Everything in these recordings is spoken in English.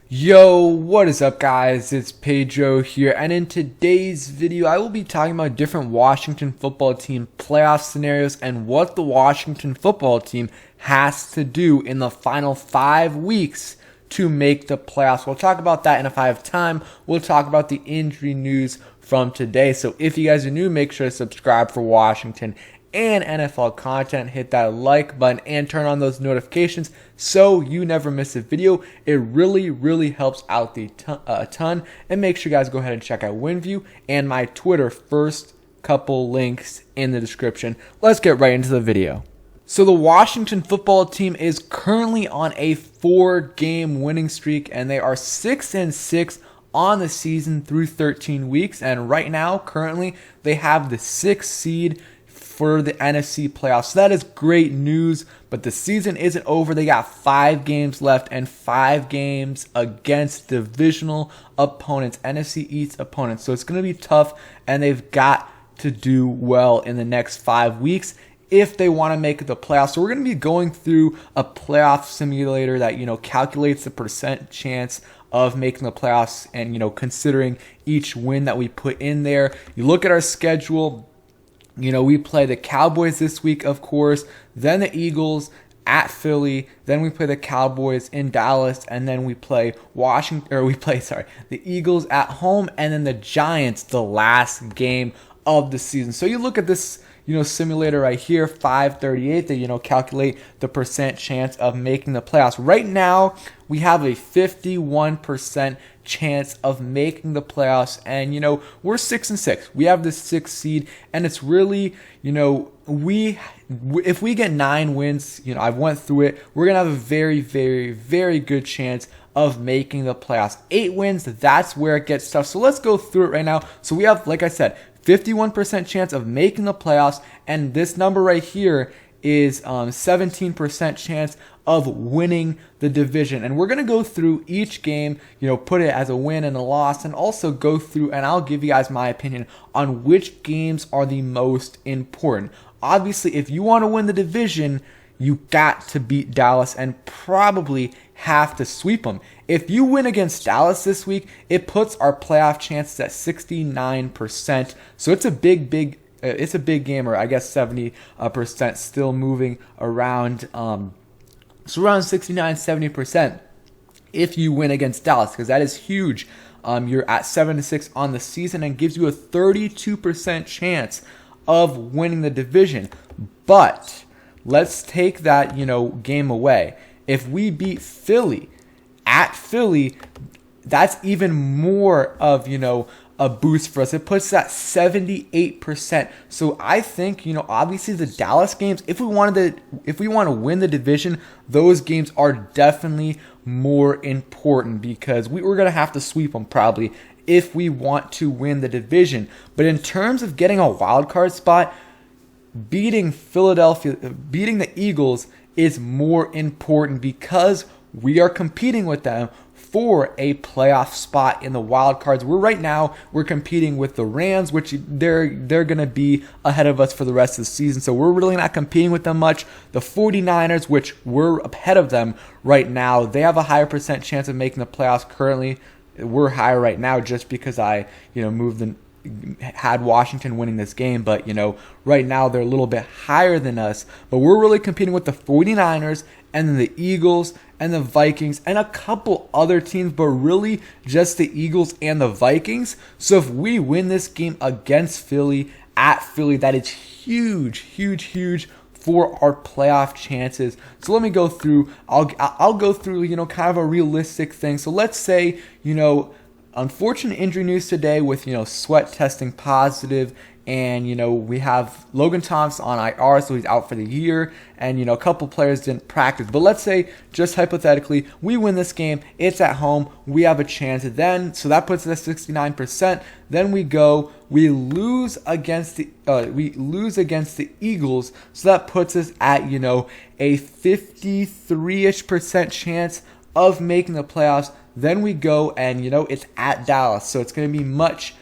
Yo, what is up guys? It's Pedro here, and in today's video I will be talking about different Washington football team playoff scenarios and what the Washington football team has to do in the final 5 weeks to make the playoffs. We'll talk about that, and if I have time, we'll talk about the injury news from today. So if you guys are new, make sure to subscribe for Washington and NFL content. Hit that like button and turn on those notifications so you never miss a video. It really helps out a ton. And make sure you guys go ahead and check out WinView and my Twitter. First couple links in the description. Let's get right into the video. So the Washington football team is currently on a 4-game winning streak, and they are 6-6 on the season through 13 weeks. And right now, currently, they have the 6th seed for the NFC playoffs. So that is great news, but the season isn't over. They got 5 games left and 5 games against divisional opponents, NFC East opponents. So it's going to be tough, and they've got to do well in the next 5 weeks if they want to make the playoffs. So we're going to be going through a playoff simulator that, calculates the percent chance of making the playoffs and, considering each win that we put in there. You look at our schedule. We play the Cowboys this week, of course, then the Eagles at Philly, then we play the Cowboys in Dallas, and then we play the Eagles at home, and then the Giants the last game of the season. So you look at this, simulator right here, 538, that, calculate the percent chance of making the playoffs. Right now, we have a 51% chance of making the playoffs, and we're 6-6. We have the 6th seed, and it's really, if we get 9 wins, I've went through it, we're gonna have a very good chance of making the playoffs. 8 wins, that's where it gets tough. So let's go through it right now. So we have, like I said, 51% chance of making the playoffs, and this number right here is 17% chance of winning the division. And we're going to go through each game, put it as a win and a loss, and also go through, and I'll give you guys my opinion on which games are the most important. Obviously, if you want to win the division, you got to beat Dallas and probably have to sweep them. If you win against Dallas this week, it puts our playoff chances at 69%. So it's a big game, or I guess 70% still moving around. So around 69-70% if you win against Dallas, because that is huge. You're at 7-6 on the season and gives you a 32% chance of winning the division. But let's take that, game away. If we beat Philly at Philly, that's even more of, a boost for us. It puts that 78%. So I think, obviously the Dallas games, if we want to win the division, those games are definitely more important, because we're going to have to sweep them probably if we want to win the division. But in terms of getting a wild card spot, beating the Eagles is more important, because we are competing with them for a playoff spot in the wild cards. We're competing with the Rams, which they're going to be ahead of us for the rest of the season. So we're really not competing with them much. The 49ers, which we're ahead of them right now, they have a higher percent chance of making the playoffs currently. We're higher right now just because I, had Washington winning this game, but right now they're a little bit higher than us. But we're really competing with the 49ers and then the Eagles and the Vikings and a couple other teams, but really just the Eagles and the Vikings. So if we win this game against Philly at Philly, that is huge for our playoff chances. So let me go through. I'll go through kind of a realistic thing. So let's say unfortunate injury news today with, Sweat testing positive, and, we have Logan Thompson on IR, so he's out for the year, and, a couple players didn't practice. But let's say, just hypothetically, we win this game, it's at home, we have a chance then, so that puts us at 69%. Then we lose against the Eagles, so that puts us at, a 53-ish% chance of making the playoffs. Then we go and, it's at Dallas. So it's going to be much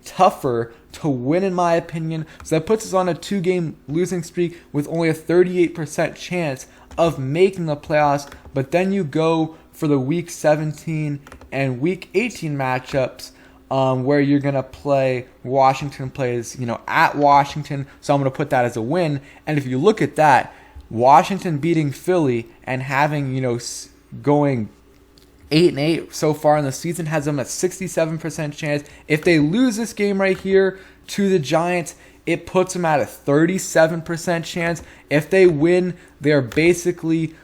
tougher to win, in my opinion. So that puts us on a 2-game losing streak with only a 38% chance of making the playoffs. But then you go for the Week 17 and Week 18 matchups, where you're going to play Washington plays, at Washington. So I'm going to put that as a win. And if you look at that, Washington beating Philly and having, going 8-8 so far in the season has them at 67% chance. If they lose this game right here to the Giants, it puts them at a 37% chance. If they win, they're basically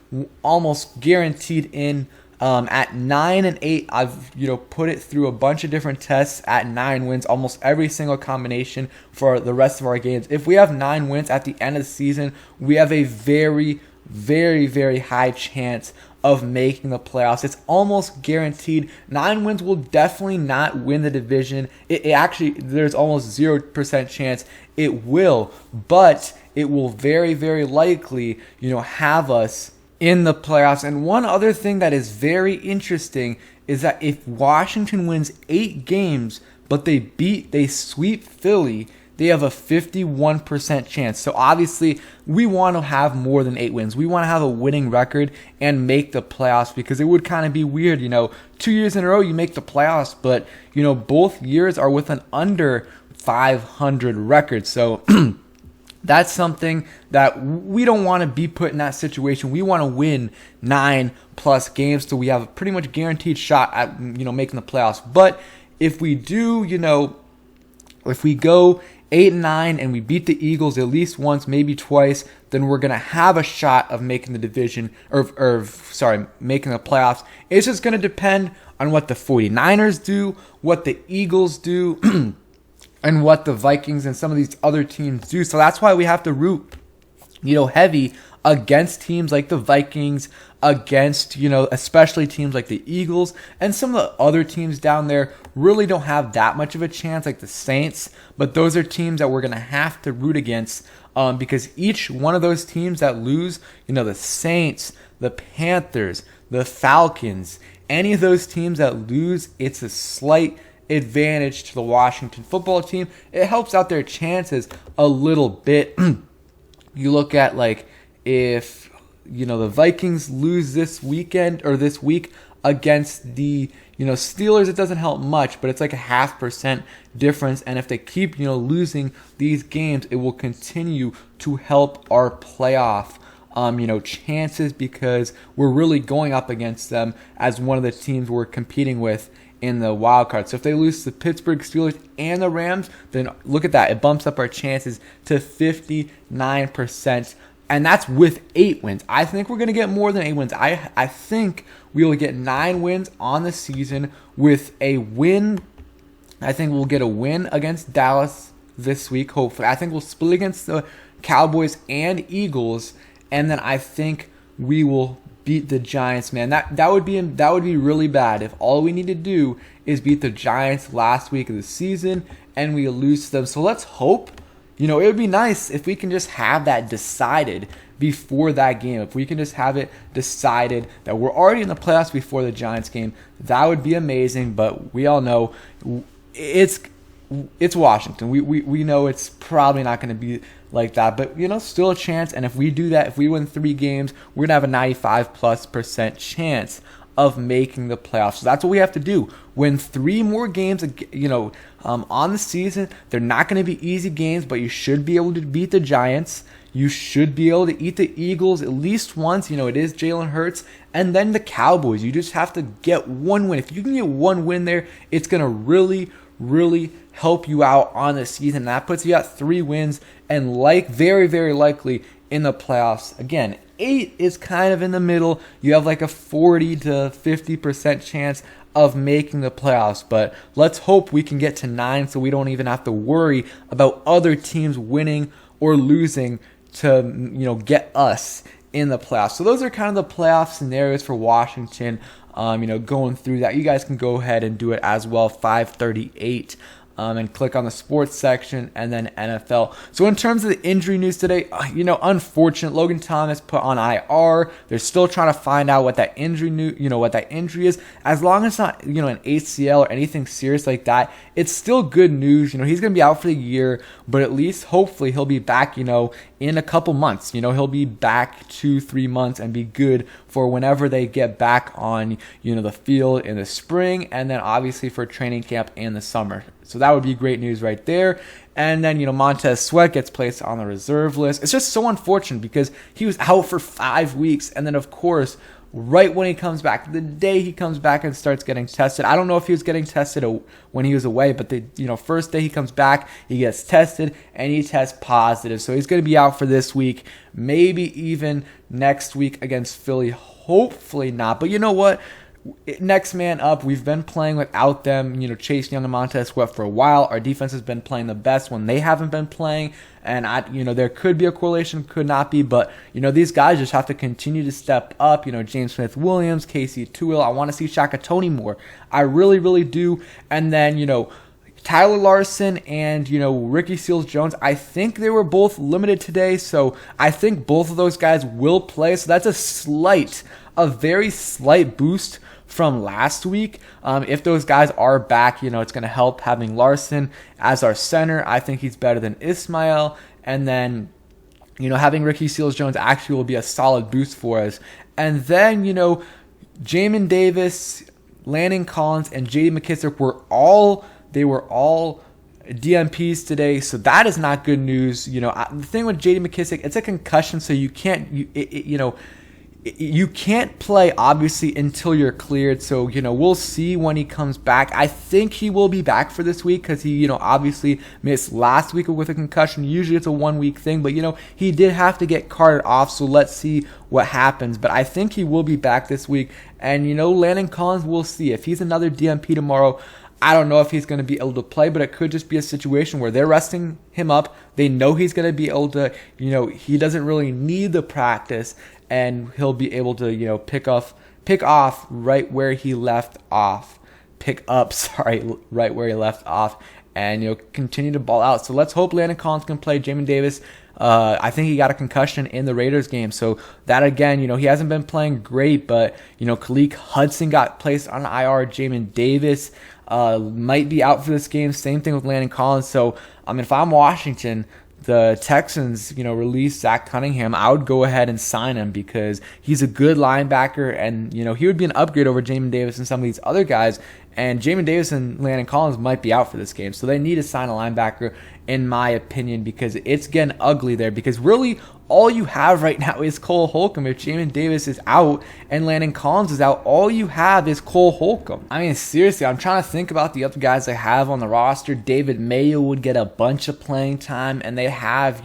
almost guaranteed in at 9-8. I've put it through a bunch of different tests at 9 wins, almost every single combination for the rest of our games. If we have 9 wins at the end of the season, we have a very, very, very high chance of making the playoffs. It's almost guaranteed. 9 wins will definitely not win the division. It actually, there's almost 0% chance it will, but it will very, very likely, have us in the playoffs. And one other thing that is very interesting is that if Washington wins 8 games, but they sweep Philly, they have a 51% chance. So obviously, we want to have more than 8 wins. We want to have a winning record and make the playoffs, because it would kind of be weird, 2 years in a row you make the playoffs, but both years are with an under 500 record. So that's something that we don't want to be put in that situation. We want to win 9+ games so we have a pretty much guaranteed shot at making the playoffs. But if we do, if we go 8-9 and we beat the Eagles at least once, maybe twice, then we're gonna have a shot of making the division, making the playoffs. It's just gonna depend on what the 49ers do, what the Eagles do, and what the Vikings and some of these other teams do. So that's why we have to root, heavy against teams like the Vikings, against, especially teams like the Eagles, and some of the other teams down there really don't have that much of a chance, like the Saints, but those are teams that we're going to have to root against, because each one of those teams that lose, the Saints, the Panthers, the Falcons, any of those teams that lose, it's a slight advantage to the Washington football team. It helps out their chances a little bit. You look at, like, if the Vikings lose this weekend or this week against the Steelers, it doesn't help much, but it's like a 0.5% difference. And if they keep losing these games, it will continue to help our playoff chances, because we're really going up against them as one of the teams we're competing with in the wild card. So if they lose to the Pittsburgh Steelers and the Rams, then look at that. It bumps up our chances to 59%. And that's with 8 wins. I think we're going to get more than 8 wins. I think we will get 9 wins on the season with a win. I think we'll get a win against Dallas this week, hopefully. I think we'll split against the Cowboys and Eagles. And then I think we will beat the Giants, man. That would be really bad if all we need to do is beat the Giants last week of the season and we lose to them. So let's hope. It would be nice if we can just have that decided before that game. If we can just have it decided that we're already in the playoffs before the Giants game, that would be amazing. But we all know it's Washington. We know it's probably not going to be like that. But, still a chance. And if we do that, if we win 3 games, we're going to have a 95+% chance of making the playoffs. So that's what we have to do. Win 3 more games, on the season. They're not going to be easy games, but you should be able to beat the Giants. You should be able to eat the Eagles at least once. It is Jalen Hurts. And then the Cowboys. You just have to get 1 win. If you can get 1 win there, it's going to really, really help you out on the season. That puts you at 3 wins and very, very likely in the playoffs. Again, 8 is kind of in the middle. You have like a 40 to 50% chance of making the playoffs, but let's hope we can get to 9 so we don't even have to worry about other teams winning or losing to get us in the playoffs. So those are kind of the playoff scenarios for Washington. Going through that, you guys can go ahead and do it as well. 538 and click on the sports section and then NFL. So in terms of the injury news today, unfortunate, Logan Thomas put on IR. They're still trying to find out what that injury is. As long as it's not, an ACL or anything serious like that, it's still good news. He's going to be out for the year, but at least hopefully he'll be back, in a couple months. He'll be back 2-3 months and be good for whenever they get back on, the field in the spring, and then obviously for training camp in the summer. So that would be great news right there. And then, Montez Sweat gets placed on the reserve list. It's just so unfortunate because he was out for 5 weeks. And then, of course, right when he comes back, the day he comes back and starts getting tested. I don't know if he was getting tested when he was away, but the first day he comes back, he gets tested and he tests positive. So he's going to be out for this week, maybe even next week against Philly. Hopefully not. But you know what? Next man up. We've been playing without them, Chase Young and Montez Sweat for a while. Our defense has been playing the best when they haven't been playing. And there could be a correlation, could not be, but these guys just have to continue to step up. James Smith-Williams, Casey Toohill. I want to see Shaka Toney more. I really, really do. And then Tyler Larson and Ricky Seals-Jones, I think they were both limited today, so I think both of those guys will play. So that's a very slight boost from last week. If those guys are back, it's going to help having Larson as our center. I think he's better than Ismail. And then, having Ricky Seals-Jones actually will be a solid boost for us. And then, Jamin Davis, Landon Collins, and J.D. McKissic were all DNPs today, so that is not good news. The thing with J.D. McKissic, it's a concussion, so you can't play obviously until you're cleared. So we'll see when he comes back. I think he will be back for this week because he obviously missed last week with a concussion. Usually it's a 1 week thing, but he did have to get carted off. So let's see what happens. But I think he will be back this week. And Landon Collins, we'll see if he's another DNP tomorrow. I don't know if he's going to be able to play, but it could just be a situation where they're resting him up. They know he's going to be able to, he doesn't really need the practice, and he'll be able to, pick off right where he left off. Right where he left off, and continue to ball out. So let's hope Landon Collins can play. Jamin Davis, I think he got a concussion in the Raiders game, so that again, he hasn't been playing great, but Khaleke Hudson got placed on IR. Jamin Davis might be out for this game. Same thing with Landon Collins. So if I'm Washington, the Texans, release Zach Cunningham, I would go ahead and sign him because he's a good linebacker, and he would be an upgrade over Jamin Davis and some of these other guys. And Jamin Davis and Landon Collins might be out for this game, so they need to sign a linebacker, in my opinion, because it's getting ugly there. Because really, all you have right now is Cole Holcomb. If Jamin Davis is out and Landon Collins is out, all you have is Cole Holcomb. Seriously, I'm trying to think about the other guys they have on the roster. David Mayo would get a bunch of playing time, and they have,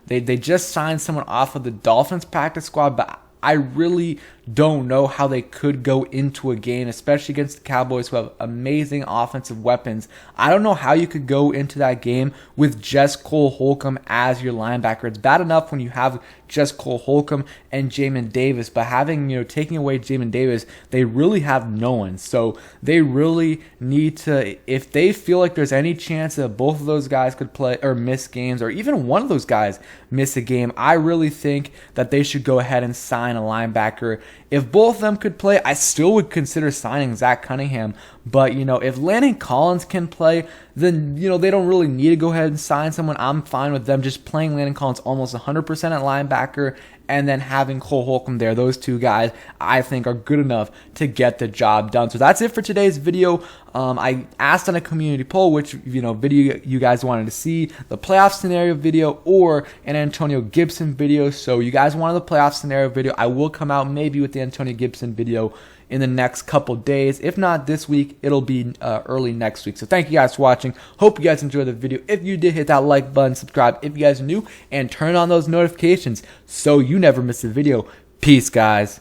they just signed someone off of the Dolphins practice squad, but I really don't know how they could go into a game, especially against the Cowboys, who have amazing offensive weapons. I don't know how you could go into that game with just Cole Holcomb as your linebacker. It's bad enough when you have just Cole Holcomb and Jamin Davis, but having, taking away Jamin Davis, they really have no one. So they really need to, if they feel like there's any chance that both of those guys could play or miss games, or even one of those guys miss a game, I really think that they should go ahead and sign a linebacker. If both of them could play, I still would consider signing Zach Cunningham. But, if Landon Collins can play, then, they don't really need to go ahead and sign someone. I'm fine with them just playing Landon Collins almost 100% at linebacker and then having Cole Holcomb there. Those two guys, I think, are good enough to get the job done. So that's it for today's video. I asked on a community poll which video you guys wanted to see, the playoff scenario video or an Antonio Gibson video. So you guys wanted the playoff scenario video. I will come out maybe with the Antonio Gibson video in the next couple days. If not this week, it'll be early next week. So thank you guys for watching. Hope you guys enjoyed the video. If you did, hit that like button, subscribe if you guys are new, and turn on those notifications so you never miss a video. Peace, guys.